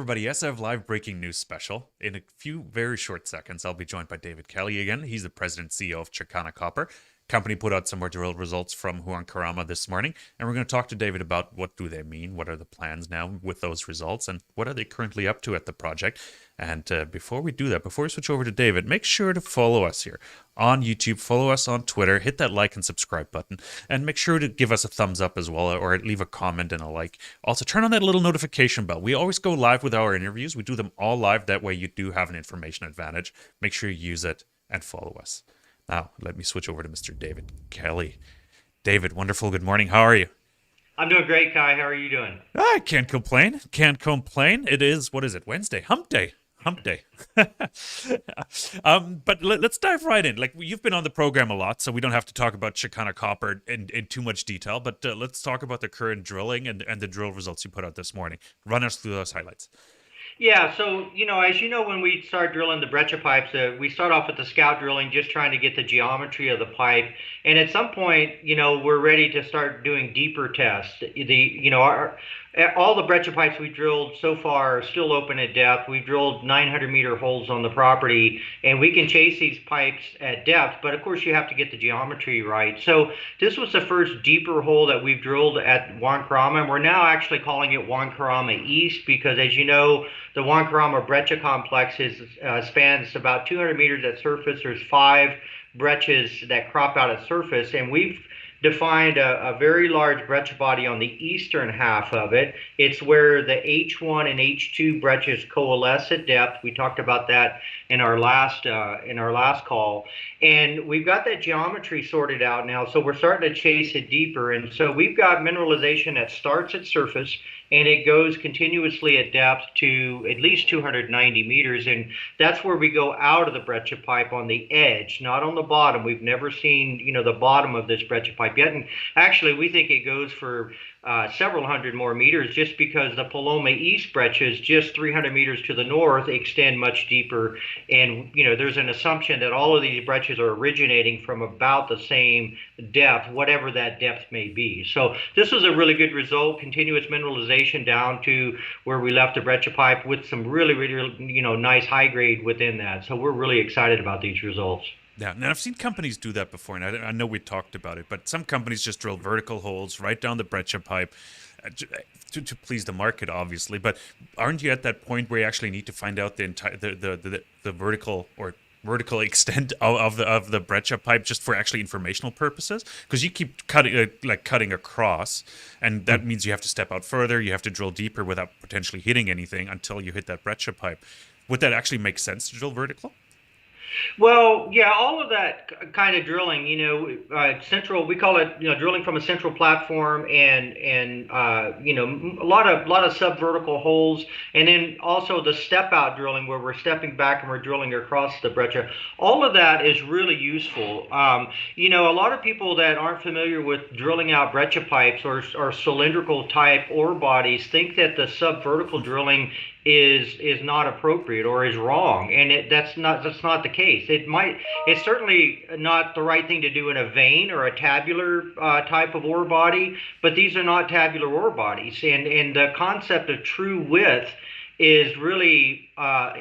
everybody. Yes, I have live breaking news special. In a few very short seconds, I'll be joined by David Kelley again. He's the president and CEO of Chakana Copper. Company put out some more drill results from Huancarama this morning, and we're going to talk to David about what do they mean, what are the plans now with those results, and what are they currently up to at the project. And before we do that, before we switch over to David, make sure to follow us here on YouTube, follow us on Twitter, hit that like and subscribe button, and make sure to give us a thumbs up as well, or leave a comment and a like. Also, turn on that little notification bell. We always go live with our interviews. We do them all live. That way you do have an information advantage. Make sure you use it and follow us. Now, let me switch over to Mr. David Kelley. David, wonderful. Good morning. How are you? I'm doing great, Kai. How are you doing? I can't complain. Can't complain. It is, what is it, Wednesday? Hump day. Hump day. But let's dive right in. Like, you've been on the program a lot, so we don't have to talk about Chakana Copper in too much detail, but let's talk about the current drilling and the drill results you put out this morning. Run us through those highlights. Yeah, so, as you know, when we start drilling the breccia pipes, we start off with the scout drilling, just trying to get the geometry of the pipe. And at some point, we're ready to start doing deeper tests. All the breccia pipes we drilled so far are still open at depth. We've drilled 900-meter holes on the property, and we can chase these pipes at depth, but of course you have to get the geometry right. So this was the first deeper hole that we've drilled at Huancarama, and we're now actually calling it Huancarama East because, as you know, the Huancarama breccia complex spans about 200 meters at surface. There's 5 breccias that crop out at surface, and we've defined a very large breccia body on the eastern half of it. It's where the H1 and H2 breccias coalesce at depth. We talked about that in our last call, and we've got that geometry sorted out now. So we're starting to chase it deeper, and so we've got mineralization that starts at surface and it goes continuously at depth to at least 290 meters, and that's where we go out of the breccia pipe on the edge, not on the bottom. We've never seen, the bottom of this breccia pipe yet, and actually we think it goes for several hundred more meters just because the Paloma East breccias, just 300 meters to the north, extend much deeper, and there's an assumption that all of these breccias are originating from about the same depth, whatever that depth may be. So this was a really good result, continuous mineralization down to where we left the breccia pipe with some really, really, nice high grade within that. So we're really excited about these results. Yeah, and I've seen companies do that before, and I know we talked about it, but some companies just drill vertical holes right down the breccia pipe to please the market, obviously. But aren't you at that point where you actually need to find out the entire the vertical extent of the breccia pipe just for actually informational purposes? Because you keep cutting across, and that means you have to step out further, you have to drill deeper without potentially hitting anything until you hit that breccia pipe. Would that actually make sense to drill vertical? Well, yeah, all of that kind of drilling, central, we call it, drilling from a central platform, and a lot of subvertical holes, and then also the step out drilling where we're stepping back and we're drilling across the breccia. All of that is really useful. A lot of people that aren't familiar with drilling out breccia pipes or cylindrical type ore bodies think that the subvertical drilling is not appropriate or is wrong, and that's not the case. It's certainly not the right thing to do in a vein or a tabular type of ore body, but these are not tabular ore bodies, and the concept of true width is really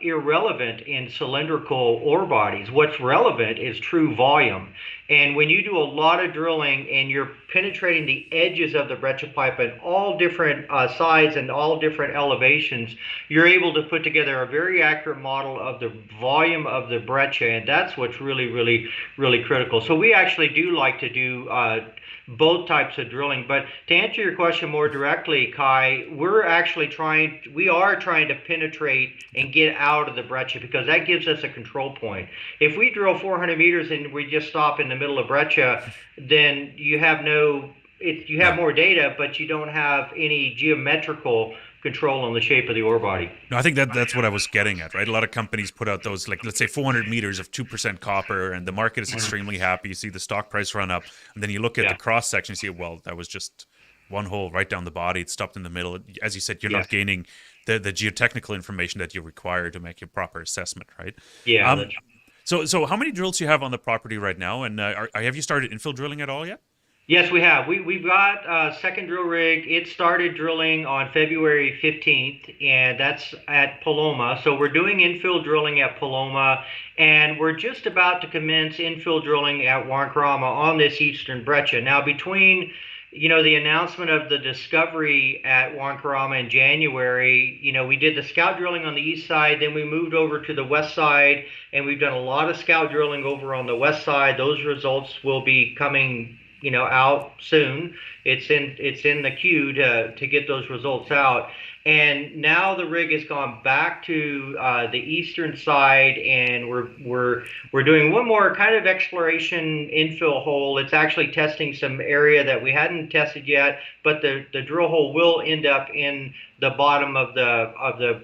irrelevant in cylindrical ore bodies. What's relevant is true volume. And when you do a lot of drilling and you're penetrating the edges of the breccia pipe at all different sides and all different elevations, you're able to put together a very accurate model of the volume of the breccia, and that's what's really, really, really critical. So we actually do like to do both types of drilling. But to answer your question more directly, Kai, we are trying to penetrate and get out of the breccia because that gives us a control point. If we drill 400 meters and we just stop in the middle of breccia, then you have more data, but you don't have any geometrical control on the shape of the ore body. No, I think that's what I was getting at, right? A lot of companies put out those, let's say 400 meters of 2% copper, and the market is extremely happy. You see the stock price run up, and then you look at the cross section, you see, well, that was just one hole right down the body. It stopped in the middle. As you said, you're not gaining the geotechnical information that you require to make a proper assessment, right? Yeah. So how many drills do you have on the property right now, and have you started infill drilling at all yet? Yes, we have. We've got a second drill rig. It started drilling on February 15th, and that's at Paloma. So we're doing infill drilling at Paloma, and we're just about to commence infill drilling at Huancarama on this eastern breccia. Now, between the announcement of the discovery at Huancarama in January, we did the scout drilling on the east side, then we moved over to the west side, and we've done a lot of scout drilling over on the west side. Those results will be coming out soon. It's in the queue to get those results out. And now the rig has gone back to the eastern side, and we're doing one more kind of exploration infill hole. It's actually testing some area that we hadn't tested yet, but the drill hole will end up in the bottom of the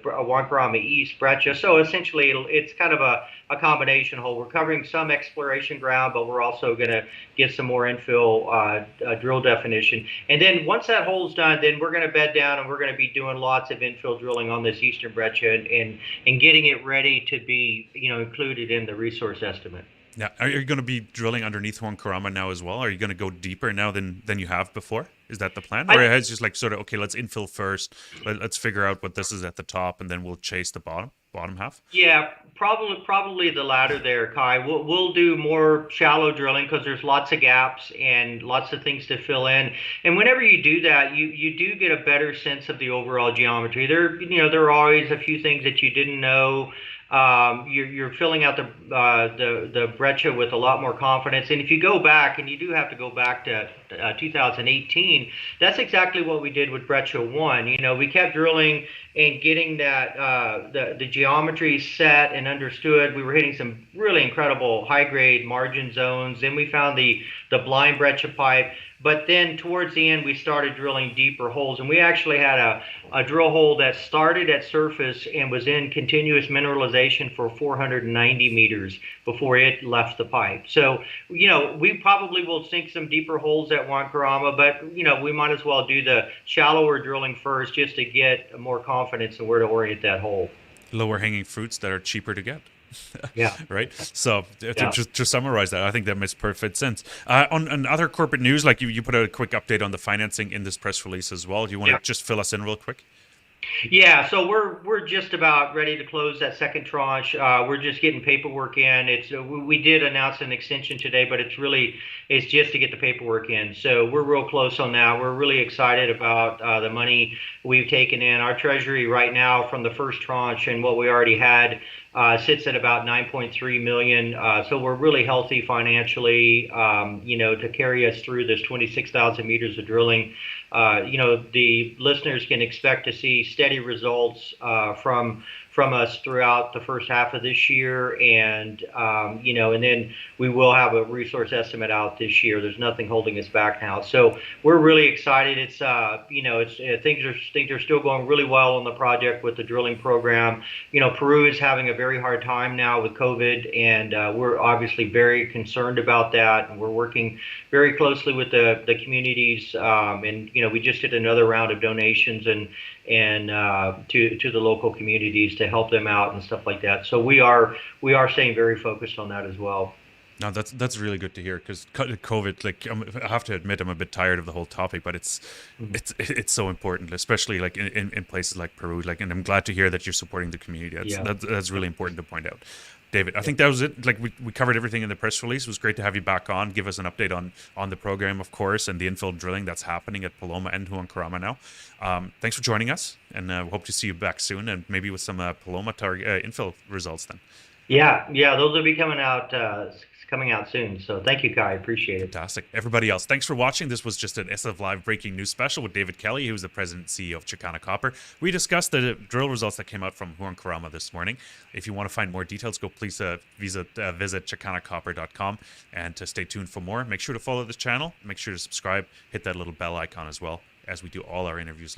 Huancarama East breccia. So essentially, it's kind of a combination hole. We're covering some exploration ground, but we're also going to get some more infill drill definition. And then once that hole's done, then we're going to bed down and we're going to be doing lots of infill drilling on this eastern breccia and getting it ready to be included in the resource estimate. Yeah, are you going to be drilling underneath Huancarama now as well? Are you going to go deeper now than you have before? Is that the plan, or it's just like sort of okay? Let's infill first. Let's figure out what this is at the top, and then we'll chase the bottom half. Yeah, probably the latter there, Kai. We'll do more shallow drilling because there's lots of gaps and lots of things to fill in. And whenever you do that, you do get a better sense of the overall geometry. There are always a few things that you didn't know. You're filling out the breccia with a lot more confidence. And if you go back, and you do have to go back to 2018, that's exactly what we did with breccia 1. We kept drilling and getting that the geometry set and understood. We were hitting some really incredible high grade margin zones. Then we found the blind breccia pipe. But then towards the end, we started drilling deeper holes, and we actually had a drill hole that started at surface and was in continuous mineralization for 490 meters before it left the pipe. So, we probably will sink some deeper holes at Huancarama, but, we might as well do the shallower drilling first just to get more confidence in where to orient that hole. Lower hanging fruits that are cheaper to get. Yeah. Right. So to summarize that, I think that makes perfect sense. On other corporate news, like you put out a quick update on the financing in this press release as well. Do you want to just fill us in real quick? Yeah, so we're just about ready to close that second tranche. We're just getting paperwork in. We did announce an extension today, but it's just to get the paperwork in. So we're real close on that. We're really excited about the money we've taken in. Our treasury right now from the first tranche and what we already had sits at about 9.3 million. So we're really healthy financially, to carry us through this 26,000 meters of drilling. The listeners can expect to see steady results from us throughout the first half of this year, and and then we will have a resource estimate out this year. There's nothing holding us back now, so we're really excited. It's things are still going really well on the project with the drilling program. Peru is having a very hard time now with COVID, and we're obviously very concerned about that, and we're working very closely with the communities, and we just did another round of donations and to the local communities to help them out and stuff like that. So we are staying very focused on that as well. No, that's really good to hear, because COVID, like I have to admit, I'm a bit tired of the whole topic, but it's so important, especially like in places like Peru. Like, and I'm glad to hear that you're supporting the community. That's really important to point out. David, I think that was it. Like we covered everything in the press release. It was great to have you back on. Give us an update on the program, of course, and the infill drilling that's happening at Paloma and Huancarama now. Thanks for joining us, and we hope to see you back soon, and maybe with some Paloma infill results then. Yeah, those will be coming out soon. So thank you, Kai. Appreciate it. Fantastic. Everybody else, thanks for watching. This was just an SF Live breaking news special with David Kelley, who is the president and CEO of Chakana Copper. We discussed the drill results that came out from Huancarama this morning. If you want to find more details, please visit chakanacopper.com, and to stay tuned for more. Make sure to follow this channel. Make sure to subscribe. Hit that little bell icon as well, as we do all our interviews live.